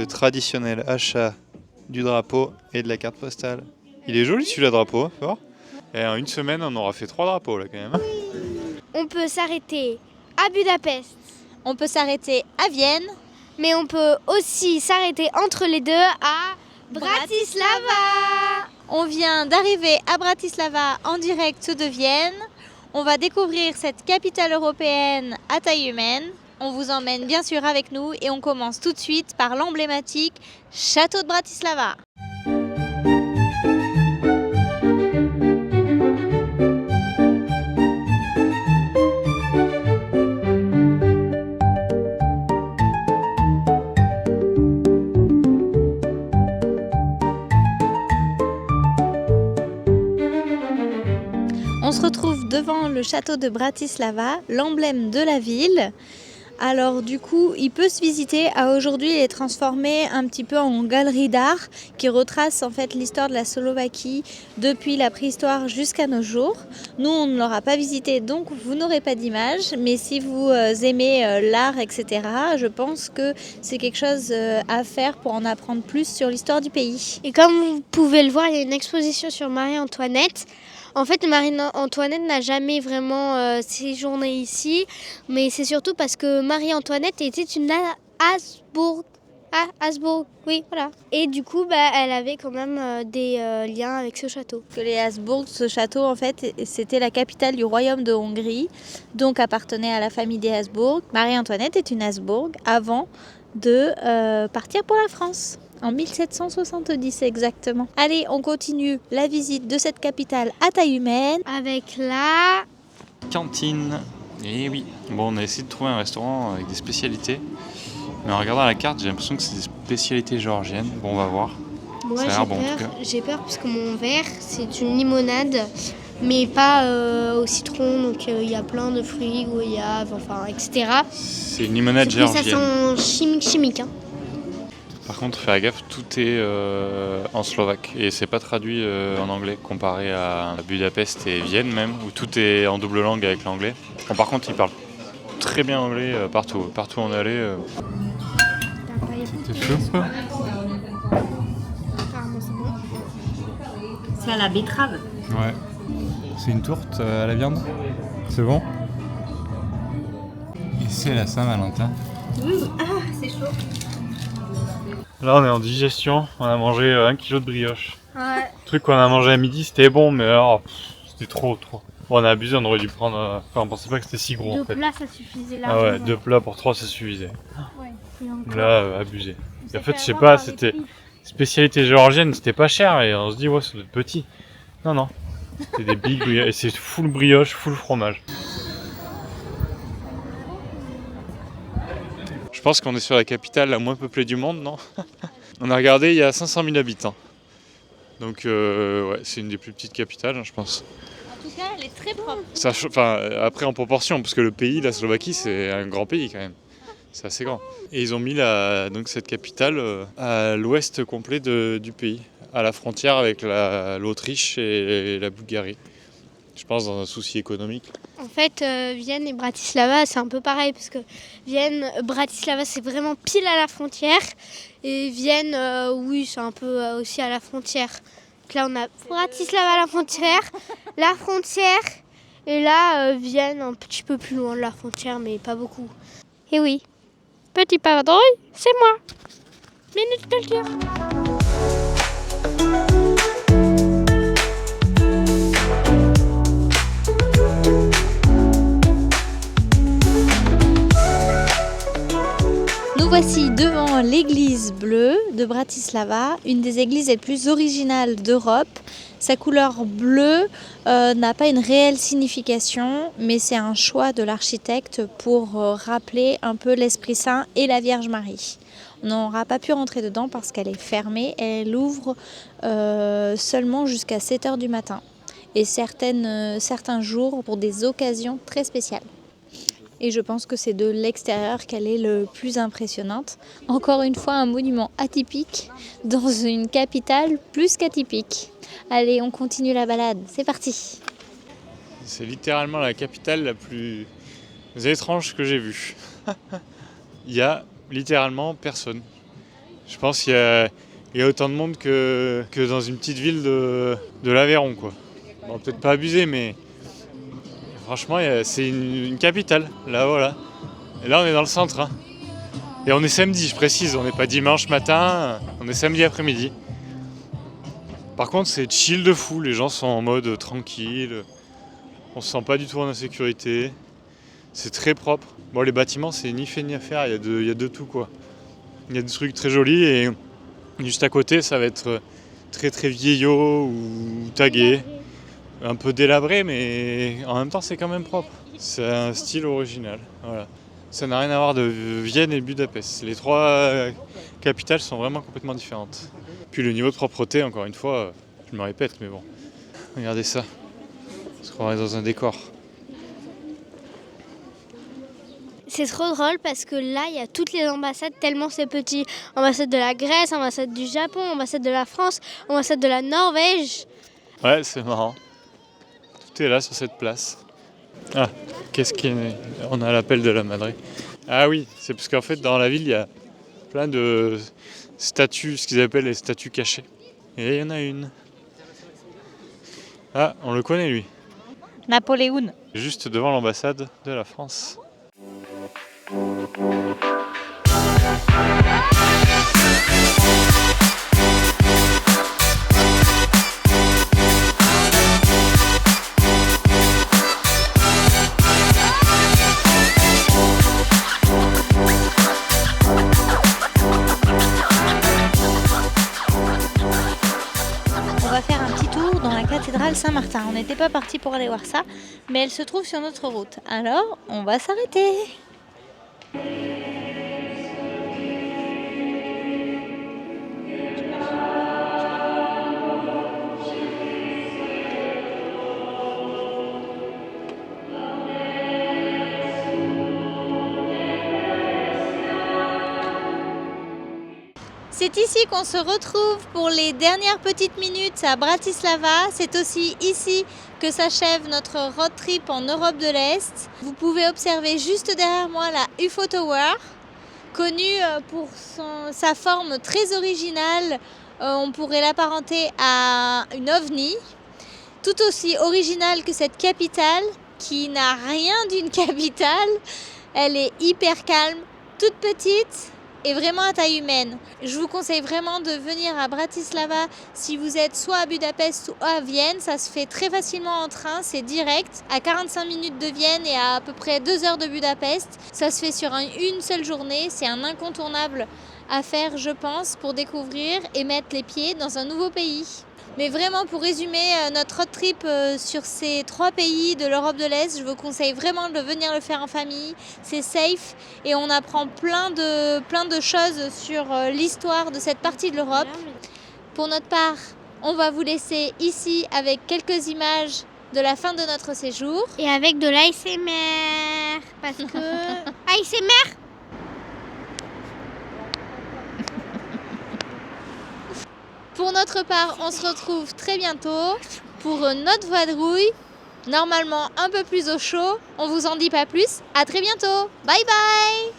traditionnel achat du drapeau et de la carte postale. Il est joli celui-là, drapeau, hein, fort. Et en une semaine, on aura fait 3 drapeaux là quand même. On peut s'arrêter à Budapest. On peut s'arrêter à Vienne. Mais on peut aussi s'arrêter entre les deux à Bratislava. On vient d'arriver à Bratislava en direct de Vienne. On va découvrir cette capitale européenne à taille humaine. On vous emmène bien sûr avec nous et on commence tout de suite par l'emblématique Château de Bratislava. On se retrouve devant le château de Bratislava, l'emblème de la ville. Alors du coup, il peut se visiter. Aujourd'hui, il est transformé un petit peu en galerie d'art qui retrace en fait l'histoire de la Slovaquie depuis la préhistoire jusqu'à nos jours. Nous, on ne l'aura pas visité, donc vous n'aurez pas d'image. Mais si vous aimez l'art, etc., je pense que c'est quelque chose à faire pour en apprendre plus sur l'histoire du pays. Et comme vous pouvez le voir, il y a une exposition sur Marie-Antoinette. En fait, Marie-Antoinette n'a jamais vraiment séjourné ici, mais c'est surtout parce que Marie-Antoinette était une Habsbourg. Habsbourg, oui, voilà. Et du coup, elle avait quand même des liens avec ce château. Que les Habsbourg, ce château, en fait, c'était la capitale du royaume de Hongrie, donc appartenait à la famille des Habsbourg. Marie-Antoinette est une Habsbourg avant de partir pour la France. En 1770 exactement. Allez, on continue la visite de cette capitale à taille humaine. Avec la Cantine. Et oui, bon, on a essayé de trouver un restaurant avec des spécialités. Mais en regardant la carte, j'ai l'impression que c'est des spécialités géorgiennes. Bon, on va voir. Moi, ça a l'air bon en tout cas. j'ai peur parce que mon verre, c'est une limonade, mais pas au citron. Donc il y a plein de fruits, goyave, enfin, etc. C'est une limonade géorgienne. Ça sent chimique. Hein. Par contre, fais gaffe, tout est en slovaque et c'est pas traduit en anglais comparé à Budapest et Vienne même, où tout est en double langue avec l'anglais. Bon, par contre, ils parlent très bien anglais partout. Partout où on est allé. C'est chaud quoi. C'est à la betterave. Ouais. C'est une tourte à la viande. C'est bon. Et c'est la Saint-Valentin. C'est chaud. Là, on est en digestion. On a mangé 1 kg de brioche. Ouais. Le truc qu'on a mangé à midi, c'était bon, mais alors, c'était trop. Bon, on a abusé, on aurait dû prendre. Enfin, on pensait pas que c'était si gros en fait. 2 plats, ça suffisait là. Ah ouais, 2 plats pour 3, ça suffisait. Ouais. Et encore, Là, abusé. Et en fait, je sais pas, c'était spécialité géorgienne, c'était pas cher et on se dit, ouais, ça doit être petit. Non. C'est des big brioches et c'est full brioche, full fromage. Je pense qu'on est sur la capitale la moins peuplée du monde, non? On a regardé, il y a 500 000 habitants. Donc, ouais, c'est une des plus petites capitales, hein, je pense. En tout cas, elle est très propre. Après, en proportion, parce que le pays, la Slovaquie, c'est un grand pays quand même. C'est assez grand. Et ils ont mis donc cette capitale à l'ouest complet du pays, à la frontière avec l'Autriche et la Bulgarie. Je pense dans un souci économique. En fait, Vienne et Bratislava, c'est un peu pareil parce que Bratislava, c'est vraiment pile à la frontière. Et Vienne, oui, c'est un peu aussi à la frontière. Donc là, on a Bratislava à la frontière. Et là, Vienne, un petit peu plus loin de la frontière, mais pas beaucoup. Et oui, petit pardon, c'est moi. Minute culture. Nous voici devant l'église bleue de Bratislava, une des églises les plus originales d'Europe. Sa couleur bleue n'a pas une réelle signification, mais c'est un choix de l'architecte pour rappeler un peu l'Esprit Saint et la Vierge Marie. On n'aura pas pu rentrer dedans parce qu'elle est fermée, elle ouvre seulement jusqu'à 7h du matin et certains jours pour des occasions très spéciales. Et je pense que c'est de l'extérieur qu'elle est le plus impressionnante. Encore une fois, un monument atypique dans une capitale plus qu'atypique. Allez, on continue la balade, c'est parti. C'est littéralement la capitale la plus étrange que j'ai vue. Il y a littéralement personne. Je pense qu'il y a autant de monde que dans une petite ville de l'Aveyron, quoi. Bon, peut-être pas abusé, mais franchement, c'est une capitale. Là, voilà. Et là, on est dans le centre. Hein. Et on est samedi, je précise. On n'est pas dimanche matin, on est samedi après-midi. Par contre, c'est chill de fou. Les gens sont en mode tranquille. On se sent pas du tout en insécurité. C'est très propre. Bon, les bâtiments, c'est ni fait ni à faire. Il y a de tout, quoi. Il y a des trucs très jolis et juste à côté, ça va être très très vieillot ou tagué. Un peu délabré, mais en même temps, c'est quand même propre. C'est un style original. Voilà. Ça n'a rien à voir de Vienne et Budapest. Les trois capitales sont vraiment complètement différentes. Puis le niveau de propreté, encore une fois, je me répète, mais bon. Regardez ça. On se croirait dans un décor. C'est trop drôle parce que là, il y a toutes les ambassades tellement c'est petit. Ambassade de la Grèce, ambassade du Japon, ambassade de la France, ambassade de la Norvège. Ouais, c'est marrant. Tout est là sur cette place. Ah, on a l'appel de la Madrid. Ah oui, c'est parce qu'en fait, dans la ville, il y a plein de statues, ce qu'ils appellent les statues cachées. Et il y en a une. Ah, on le connaît, lui. Napoléon. Juste devant l'ambassade de la France. On va faire un petit tour dans la cathédrale Saint-Martin. On n'était pas parti pour aller voir ça, mais elle se trouve sur notre route. Alors, on va s'arrêter. C'est ici qu'on se retrouve pour les dernières petites minutes à Bratislava. C'est aussi ici que s'achève notre road trip en Europe de l'Est. Vous pouvez observer juste derrière moi la UFO Tower, connue pour sa forme très originale. On pourrait l'apparenter à une ovni, tout aussi originale que cette capitale qui n'a rien d'une capitale. Elle est hyper calme, toute petite et vraiment à taille humaine. Je vous conseille vraiment de venir à Bratislava si vous êtes soit à Budapest ou à Vienne. Ça se fait très facilement en train, c'est direct. À 45 minutes de Vienne et à peu près 2 heures de Budapest. Ça se fait sur une seule journée. C'est un incontournable à faire, je pense, pour découvrir et mettre les pieds dans un nouveau pays. Mais vraiment, pour résumer notre road trip sur ces 3 pays de l'Europe de l'Est, je vous conseille vraiment de venir le faire en famille. C'est safe et on apprend plein de choses sur l'histoire de cette partie de l'Europe. Pour notre part, on va vous laisser ici avec quelques images de la fin de notre séjour. Et avec de l'ASMR. Parce que... ASMR. Pour notre part, on se retrouve très bientôt pour notre vadrouille, normalement un peu plus au chaud. On vous en dit pas plus. À très bientôt. Bye bye.